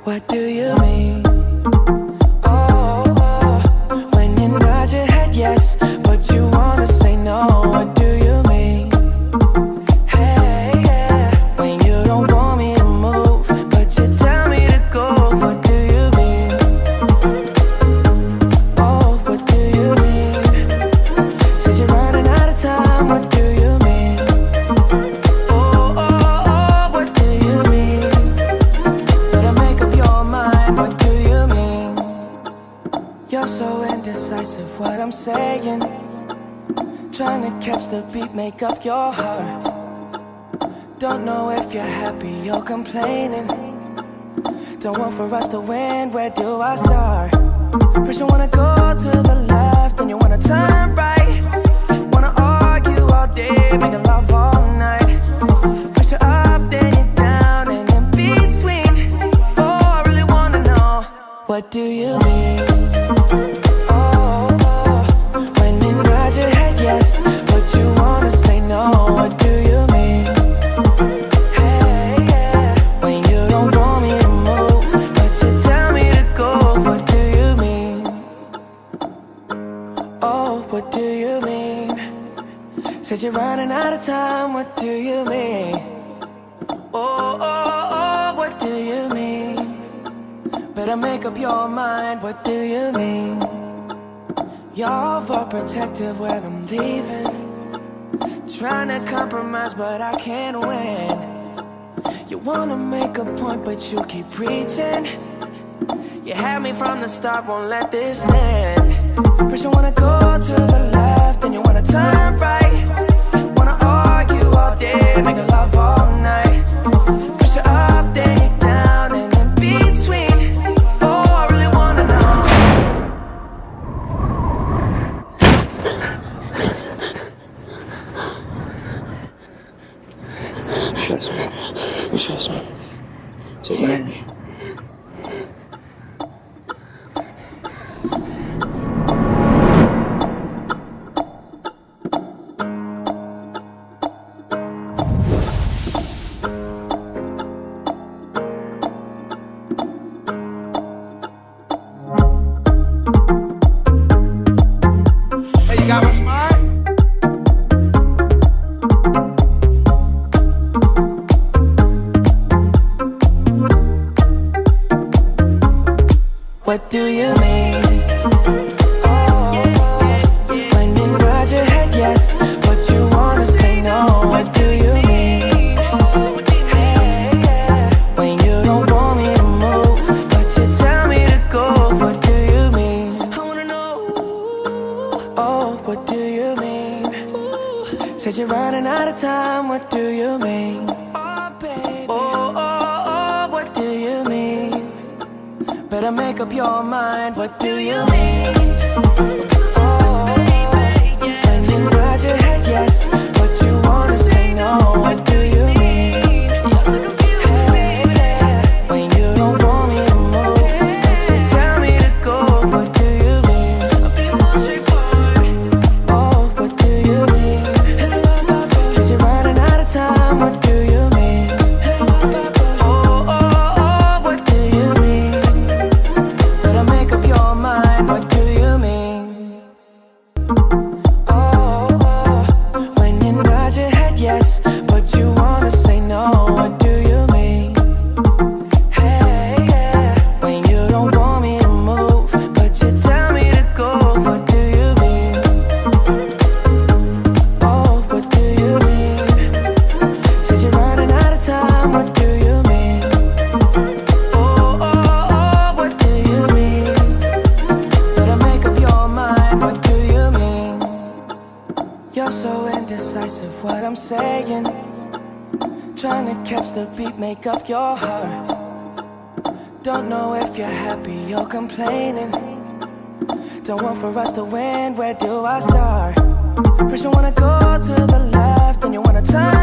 What do you mean? Oh, oh, when you nod your head yes, but you wanna say no. What do you mean? Hey, yeah, when you don't want me to move, but you tell me to go. What do you mean? Oh, what do you mean? Said you're running out of time. What do you mean? Oh, oh, oh, what do you mean? Better make up your mind. What do you mean? You're so indecisive, what I'm saying. Trying to catch the beat, make up your heart. Don't know if you're happy or complaining. Don't want for us to win, where do I start? First you wanna go to the left, then you wanna turn right. Wanna argue all day, making love all night. First you're up, then you're down, and in between. Oh, I really wanna know, what do you mean? Oh, oh, when you nod your head yes, but you wanna say no. What do you mean? Hey, yeah, when you don't want me to move, but you tell me to go. What do you mean? Oh, what do you mean? Said you're running out of time. What do you mean? Oh, oh, oh, what do you mean? Better make up your mind. What do you mean? You're overprotective when I'm leaving. Trying to compromise, but I can't win. You wanna make a point, but you keep preaching. You had me from the start, won't let this end. First you wanna go to the left, then you wanna turn right. Wanna argue all day, making love all night. First you're up, then you're down, and in between. Oh, I really wanna know. Trust me. Trust me. Take my hand. Hey, you got my smile? What do you mean? Oh, when you nod your head yes, but you wanna say no. What do you mean? Hey, yeah, when you don't want me to move, but you tell me to go. What do you mean? I wanna know. Oh, what do you mean? Said you're running out of time. What do you mean? Oh, baby. Oh, oh, oh, what do you mean? Better make up your mind. What do you mean? Oh, when you nod your head yes, but you wanna say no. What do you mean? Hey, yeah, when you don't want me to move, but you tell me to go. What do you mean? Oh, what do you mean? Said you're running out of time. What do you mean? Oh, oh, oh, what do you mean? Better make up your mind. What do you mean? Oh, oh, when you nod your head yes, but you wanna say no. What do you mean? Hey, yeah, when you don't want me to move, but you tell me to go. What do you mean? Oh, what do you mean? Said you're running out of time. What do you mean? Oh, oh, oh, what do you mean? Better make up your mind. What do you mean? You're so indecisive, what I'm saying. Trying to catch the beat, make up your heart. Don't know if you're happy or complaining. Don't want for us to win, where do I start? First you wanna go to the left, then you wanna turn